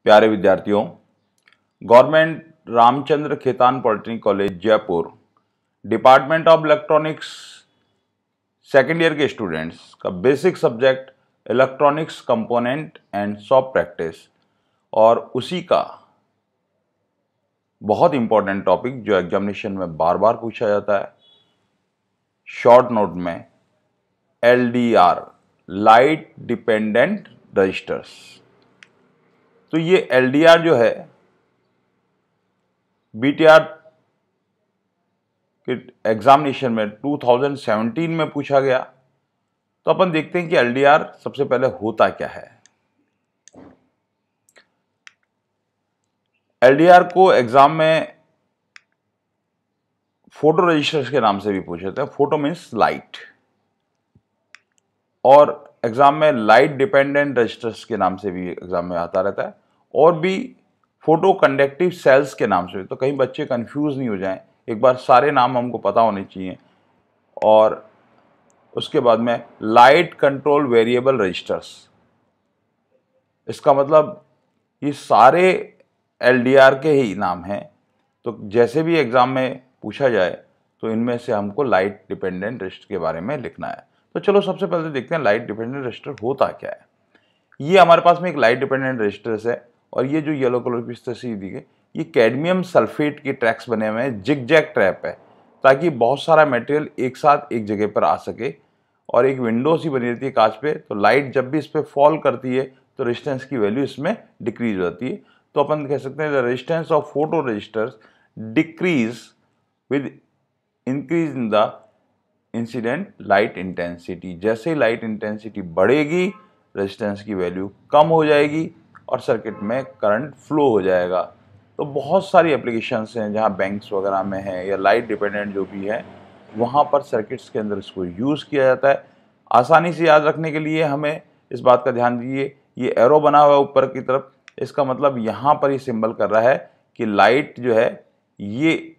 प्यारे विद्यार्थियों, government Ramchandra Khetan polytechnic college Jaipur department of electronics second year के स्टूडेंट्स का basic subject electronics component and soft practice और उसी का बहुत इंपॉर्टेंट टॉपिक जो एग्जामिनेशन में बार बार पूछा जाता है शॉर्ट नोट में, LDR लाइट डिपेंडेंट रजिस्टर्स। तो ये LDR जो है BTR के एग्जामिनेशन में 2017 में पूछा गया। तो अपन देखते हैं कि LDR सबसे पहले होता क्या है। LDR को एग्जाम में फोटो रजिस्टर्स के नाम से भी पूछे जाते हैं। फोटो मीन्स लाइट, और एग्जाम में लाइट डिपेंडेंट रजिस्टर्स के नाम से भी एग्जाम में आता रहता है, और भी फोटो कंडक्टिव सेल्स के नाम से। तो कहीं बच्चे कंफ्यूज नहीं हो जाएं, एक बार सारे नाम हमको पता होने चाहिए। और उसके बाद में लाइट कंट्रोल वेरिएबल रजिस्टर्स, इसका मतलब ये सारे LDR के ही नाम हैं। तो जैसे भी एग्जाम में पूछा जाए तो इनमें से हमको लाइट डिपेंडेंट रजिस्टर के बारे में लिखना है। तो चलो सबसे पहले देखते हैं लाइट डिपेंडेंट रजिस्टर होता क्या है। ये हमारे पास में एक लाइट डिपेंडेंट रजिस्टर है, और ये जो येलो कलर की इस तस्वीर दी गई, ये कैडमियम सल्फेट के ट्रैक्स बने हुए हैं, जिगजैग ट्रैप है, ताकि बहुत सारा मटेरियल एक साथ एक जगह पर आ सके। और एक विंडो सी बनी रहती है कांच पे, तो लाइट जब भी इस पर फॉल करती है तो रेजिस्टेंस की वैल्यू इसमें डिक्रीज हो जाती है। तो अपन कह सकते हैं the resistance of photo resistors decrease with increase in the incident light intensity. जैसे ही लाइट इंटेंसिटी बढ़ेगी रेजिस्टेंस की वैल्यू कम हो जाएगी और सर्किट में करंट फ्लो हो जाएगा। तो बहुत सारी एप्लीकेशंस हैं जहां बैंक्स वगैरह में है, या लाइट डिपेंडेंट जो भी है वहां पर सर्किट्स के अंदर इसको यूज़ किया जाता है। आसानी से याद रखने के लिए हमें इस बात का ध्यान दीजिए, ये एरो बना हुआ है ऊपर की तरफ, इसका मतलब यहाँ पर ये सिंबल कर रहा है कि लाइट जो है ये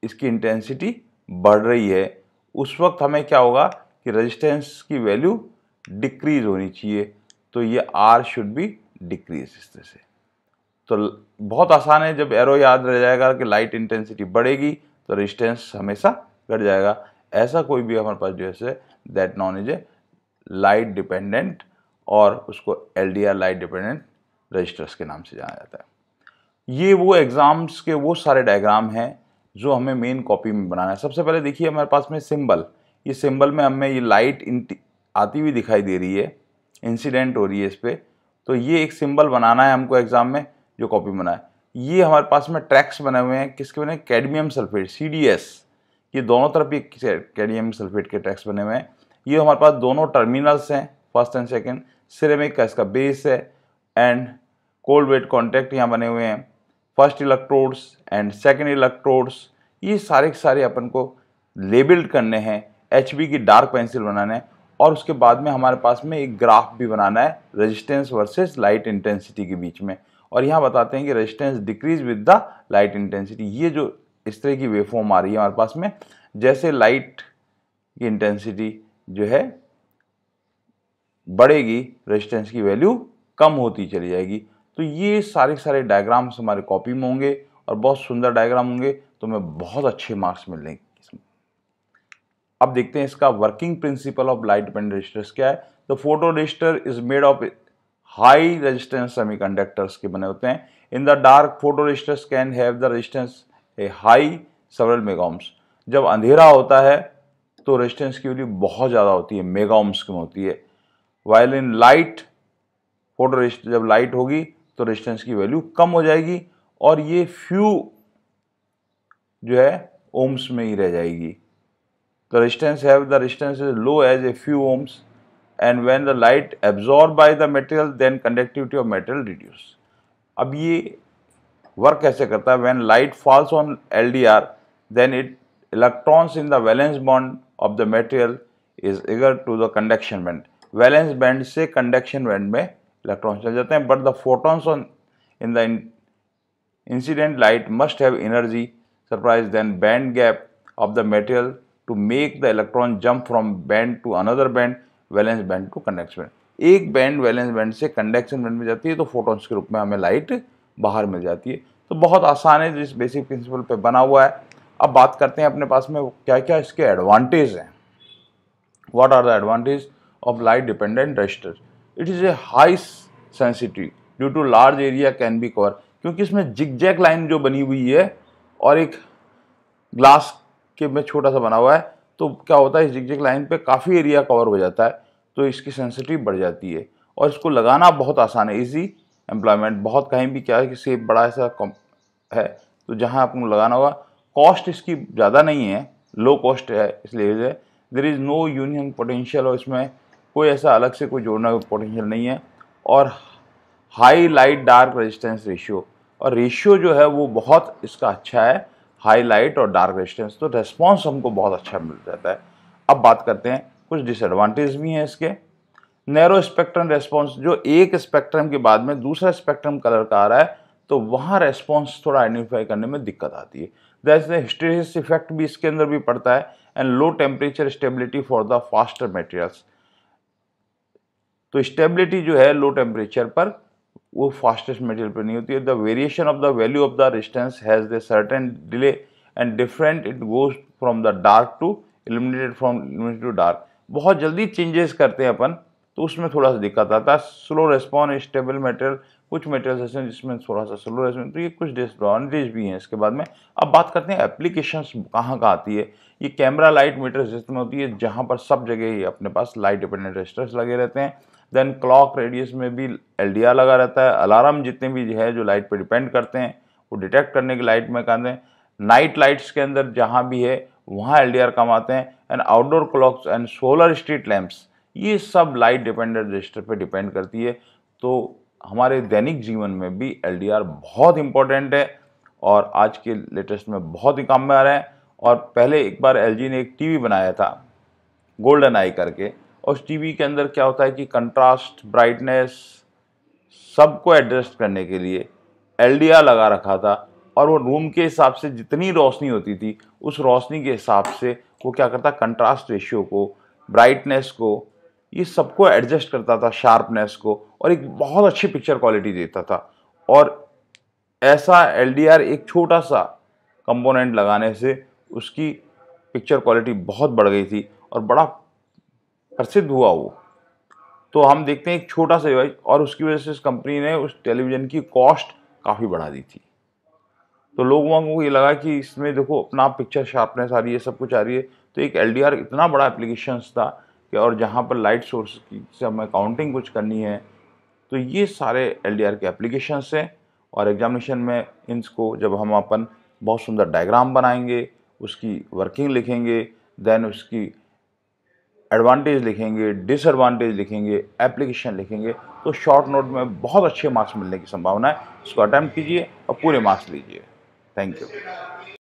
इसकी इंटेंसिटी बढ़ रही है। उस वक्त हमें क्या होगा कि रेजिस्टेंस की वैल्यू डिक्रीज होनी चाहिए, तो ये R शुड बी डिक्रीज इस तरह से। तो बहुत आसान है, जब एरो याद रह जाएगा कि लाइट इंटेंसिटी बढ़ेगी तो रेजिस्टेंस हमेशा घट जाएगा। ऐसा कोई भी हमारे पास जो है that non is a light dependent, और उसको LDR लाइट डिपेंडेंट रजिस्टर्स के नाम से जाना जाता है। ये वो एग्जाम्स के वो सारे डायग्राम हैं जो हमें मेन कॉपी में बनाना है। सबसे पहले देखिए हमारे पास में सिंबल, ये सिंबल में हमें ये लाइट आती हुई दिखाई दे रही है, इंसिडेंट हो रही है इस पर। तो ये एक सिंबल बनाना है हमको एग्जाम में जो कॉपी बना है। ये हमारे पास में ट्रैक्स बने हुए हैं, किसके बने? कैडमियम सल्फेट CDS, ये दोनों तरफ ये कैडमियम सल्फेट के ट्रैक्स बने हुए हैं। ये हमारे पास दोनों टर्मिनल्स हैं, फर्स्ट एंड सेकंड। सिरेमिक का इसका बेस है, एंड कोल्ड वेट कॉन्टैक्ट यहाँ बने हुए हैं, first electrodes and second electrodes. ये सारे के सारे अपन को लेबल्ड करने हैं, HB की डार्क पेंसिल बनाना है, और उसके बाद में हमारे पास में एक ग्राफ भी बनाना है रेजिस्टेंस वर्सेस लाइट इंटेंसिटी के बीच में। और यहाँ बताते हैं कि resistance decrease with the light intensity. ये जो इस तरह की वेवफॉर्म आ रही है हमारे पास में, जैसे लाइट की इंटेंसिटी जो है बढ़ेगी रेजिस्टेंस की वैल्यू कम होती चली जाएगी। तो ये सारे डायग्राम्स हमारे कॉपी में होंगे, और बहुत सुंदर डायग्राम होंगे, तो हमें बहुत अच्छे मार्क्स मिलेंगे इसमें। अब देखते हैं इसका working principle of light dependent resistors क्या है। The photo resistor is made of high resistance semiconductors के बने होते हैं। In the dark photo resistors can have the resistance a high several megaohms. जब अंधेरा होता है तो रेजिस्टेंस की वैल्यू बहुत ज़्यादा होती है, मेगाओम्स की होती है। While in light photo register, जब लाइट होगी तो रेजिस्टेंस की वैल्यू कम हो जाएगी, और ये फ्यू जो है ओम्स में ही रह जाएगी। तो resistance have the resistance is low as a few ohms, and when the light absorbed by the material then conductivity of material reduce। अब ये वर्क कैसे करता है? when light falls on LDR then it electrons in the valence band of the material is eager to the conduction band। valence band से conduction band में electron चल जाते हैं, but the photons on in the incident light must have energy surprise then band gap of the material to make the electron jump from band to another band, valence band to conduction band. एक band valence band से conduction band में जाती है, तो photons के रूप में हमें लाइट बाहर मिल जाती है। तो बहुत आसान है, जिस बेसिक प्रिंसिपल पे बना हुआ है। अब बात करते हैं अपने पास में क्या क्या इसके एडवांटेज हैं। What are the advantages of light dependent resistor? It is a high sensitivity due to large area can be covered, क्योंकि इसमें जिगजैग लाइन जो बनी हुई है और एक ग्लास के में छोटा सा बना हुआ है, तो क्या होता है इस जिगजैग लाइन पे काफ़ी एरिया कवर हो जाता है, तो इसकी सेंसिटिविटी बढ़ जाती है और इसको लगाना बहुत आसान है, इजी एम्प्लॉयमेंट। बहुत कहीं भी क्या है कि सेप बड़ा ऐसा है, तो जहाँ आपको लगाना होगा। कॉस्ट इसकी ज़्यादा नहीं है, लो कॉस्ट है, इसलिए there is no union potential, और इसमें कोई ऐसा अलग से कोई जोड़ना पोटेंशियल नहीं है। और high light dark resistance ratio, और रेशियो जो है वो बहुत इसका अच्छा है, हाई लाइट और डार्क रेजिस्टेंस, तो रेस्पॉन्स हमको बहुत अच्छा मिल जाता है। अब बात करते हैं कुछ डिसएडवांटेज भी हैं इसके। नैरो स्पेक्ट्रम रेस्पॉन्स, जो एक स्पेक्ट्रम के बाद में दूसरा स्पेक्ट्रम कलर का आ रहा है, तो वहाँ रेस्पॉन्स थोड़ा आइडेंटिफाई करने में दिक्कत आती है। दैट्स द हिस्टेरिसिस इफेक्ट भी इसके अंदर भी पड़ता है। And low temperature stability for the faster materials, तो स्टेबिलिटी जो है लो टेम्परेचर पर वो फास्टेस्ट मटेरियल पर नहीं होती है। The variation of the value of the resistance has the certain delay and different, it goes from the dark to illuminated, from illuminated to dark. बहुत जल्दी चेंजेस करते हैं अपन, तो उसमें थोड़ा सा दिक्कत आता है। स्लो रेस्पॉन्स स्टेबल मटेरियल, कुछ मटेरियल ऐसे हैं जिसमें थोड़ा सा स्लो रेस्पॉन्स, तो ये कुछ डिसएडवांटेज भी हैं इसके बाद में। अब बात करते हैं एप्लीकेशंस कहाँ कहाँ आती है। ये कैमरा लाइट मीटर सिस्टम होती है, जहाँ पर सब जगह ही अपने पास लाइट डिपेंडेंट रजिस्टर्स लगे रहते हैं। देन क्लॉक रेडियस में भी एलडीआर लगा रहता है। अलार्म जितने भी है जो लाइट पर डिपेंड करते हैं, वो डिटेक्ट करने की लाइट में कहते हैं। नाइट लाइट्स के अंदर जहाँ भी है वहाँ एलडीआर कम आते हैं। And outdoor clocks and solar street lamps, ये सब लाइट डिपेंडेंट रजिस्टर पे डिपेंड करती है। तो हमारे दैनिक जीवन में भी एलडीआर बहुत इंपॉर्टेंट है और आज के लेटेस्ट में बहुत ही काम में आ रहे हैं। और पहले एक बार एलजी ने एक टीवी बनाया था गोल्डन आई करके, और उस टीवी के अंदर क्या होता है कि कंट्रास्ट, ब्राइटनेस सबको एडजस्ट करने के लिए एलडीआर लगा रखा था, और वो रूम के हिसाब से जितनी रोशनी होती थी उस रोशनी के हिसाब से वो क्या करता, कंट्रास्ट रेशियो को, ब्राइटनेस को, ये सबको एडजस्ट करता था, शार्पनेस को, और एक बहुत अच्छी पिक्चर क्वालिटी देता था। और ऐसा एलडीआर एक छोटा सा कंपोनेंट लगाने से उसकी पिक्चर क्वालिटी बहुत बढ़ गई थी और बड़ा प्रसिद्ध हुआ वो। तो हम देखते हैं एक छोटा सा डिवाइस, और उसकी वजह से इस कंपनी ने उस टेलीविज़न की कॉस्ट काफ़ी बढ़ा दी थी। तो लोगों को ये लगा कि इसमें देखो अपना पिक्चर शार्पनेस आ रही है, सब कुछ आ रही है। तो एक एलडीआर इतना बड़ा एप्लीकेशंस था कि, और जहाँ पर लाइट सोर्स की से हमें काउंटिंग कुछ करनी है, तो ये सारे एलडीआर के एप्लीकेशंस हैं। और एग्जामिनेशन में इनको जब हम अपन बहुत सुंदर डायग्राम बनाएंगे, उसकी वर्किंग लिखेंगे, देन उसकी एडवांटेज लिखेंगे, डिसएडवांटेज लिखेंगे, एप्लीकेशन लिखेंगे, तो शॉर्ट नोट में बहुत अच्छे मार्क्स मिलने की संभावना है। इसको अटेम्प्ट कीजिए और पूरे मार्क्स लीजिए। Thank you.